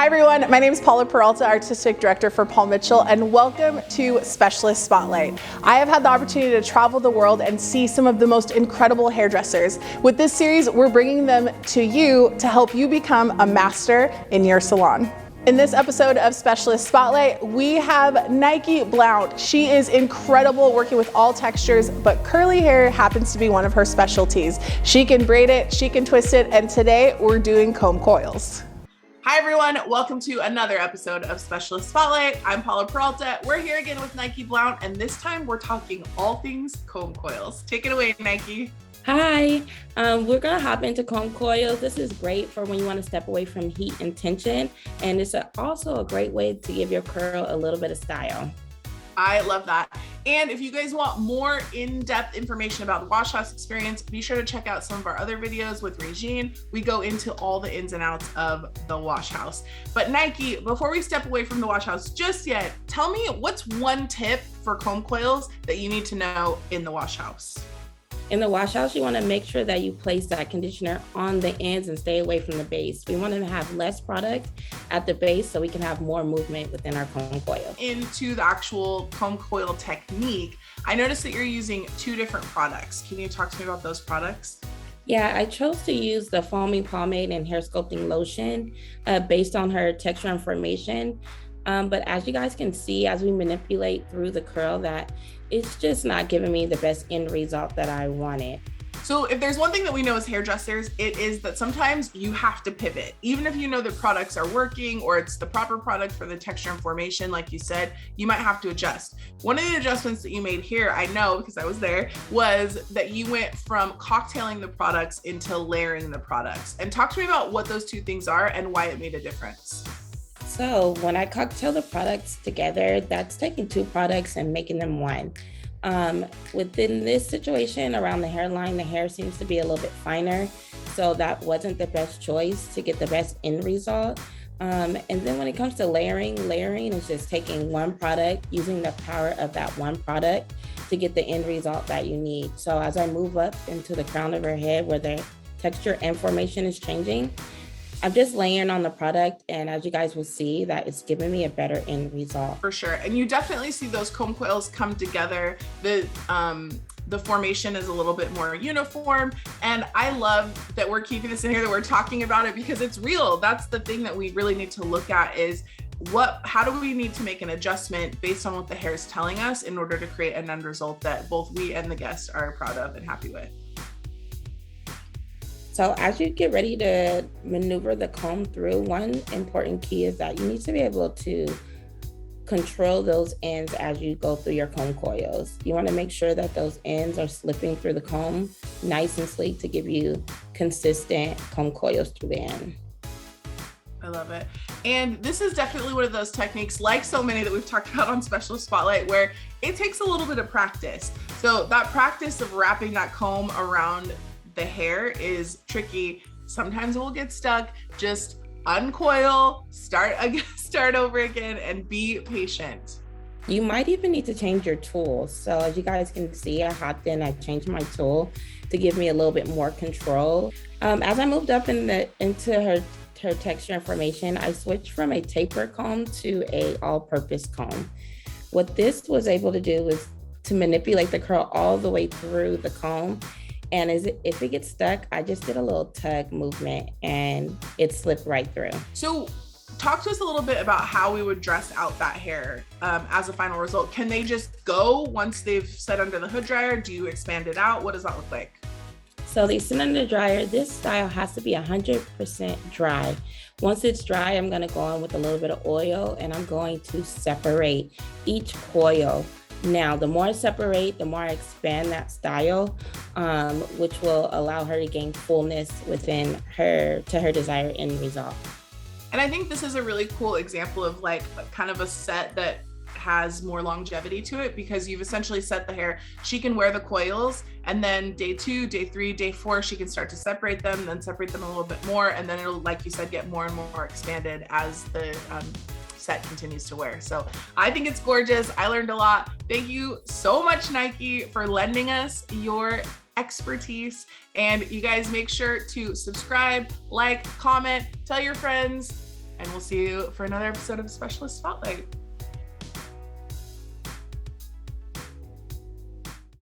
everyone, my name is Paula Peralta, Artistic Director for Paul Mitchell, and welcome to Specialist Spotlight. I have had the opportunity to travel the world and see some of the most incredible hairdressers. With this series, we're bringing them to you to help you become a master in your salon. In this episode of Specialist Spotlight, we have Nike Blount. She is incredible working with all textures, but curly hair happens to be one of her specialties. She can braid it, she can twist it, and today we're doing comb coils. Hi everyone, welcome to another episode of Specialist Spotlight. I'm Paula Peralta. We're here again with Nike Blount, and this time we're talking all things comb coils. Take it away, Nike. Hi, we're gonna hop into comb coils. This is great for when you wanna step away from heat and tension, and it's also a great way to give your curl a little bit of style. I love that. And if you guys want more in-depth information about the wash house experience, be sure to check out some of our other videos with Regine. We go into all the ins and outs of the wash house. But Nike, before we step away from the wash house just yet, tell me what's one tip for comb coils that you need to know in the wash house? In the wash house, you wanna make sure that you place that conditioner on the ends and stay away from the base. We want to have less product at the base so we can have more movement within our comb coil. Into the actual comb coil technique, I noticed that you're using two different products. Can you talk to me about those products? Yeah, I chose to use the foaming pomade and hair sculpting lotion based on her texture and formation. But as you guys can see, as we manipulate through the curl, that it's just not giving me the best end result that I wanted. So if there's one thing that we know as hairdressers, it is that sometimes you have to pivot. Even if you know that products are working or it's the proper product for the texture and formation, like you said, you might have to adjust. One of the adjustments that you made here, I know because I was there, was that you went from cocktailing the products into layering the products. And talk to me about what those two things are and why it made a difference. So when I cocktail the products together, that's taking two products and making them one. Within this situation around the hairline, the hair seems to be a little bit finer. So that wasn't the best choice to get the best end result. And then when it comes to layering is just taking one product, using the power of that one product to get the end result that you need. So as I move up into the crown of her head where the texture and formation is changing, I'm just layering on the product, and as you guys will see, that it's giving me a better end result. For sure, and you definitely see those comb coils come together. The formation is a little bit more uniform, and I love that we're keeping this in here, that we're talking about it because it's real. That's the thing that we really need to look at is how do we need to make an adjustment based on what the hair is telling us in order to create an end result that both we and the guests are proud of and happy with. So as you get ready to maneuver the comb through, one important key is that you need to be able to control those ends as you go through your comb coils. You want to make sure that those ends are slipping through the comb nice and sleek to give you consistent comb coils through the end. I love it. And this is definitely one of those techniques, like so many that we've talked about on Specialist Spotlight, where it takes a little bit of practice. So that practice of wrapping that comb around the hair is tricky. Sometimes it will get stuck. Just uncoil, start over again, and be patient. You might even need to change your tool. So as you guys can see, I hopped in, I changed my tool to give me a little bit more control. As I moved up into her texture and formation, I switched from a taper comb to a all-purpose comb. What this was able to do was to manipulate the curl all the way through the comb. And if it gets stuck, I just did a little tug movement and it slipped right through. So talk to us a little bit about how we would dress out that hair as a final result. Can they just go once they've set under the hood dryer? Do you expand it out? What does that look like? So they sit under the dryer. This style has to be 100% dry. Once it's dry, I'm gonna go on with a little bit of oil and I'm going to separate each coil. Now, the more I separate, the more I expand that style, which will allow her to gain fullness within her desired end result. And I think this is a really cool example of like kind of a set that has more longevity to it because you've essentially set the hair. She can wear the coils and then day 2, day 3, day 4, she can start to separate them, then separate them a little bit more. And then it'll, like you said, get more and more expanded as the set continues to wear. So I think it's gorgeous. I learned a lot. Thank you so much, Nike, for lending us your expertise. And you guys make sure to subscribe, like, comment, tell your friends, and we'll see you for another episode of Specialist Spotlight.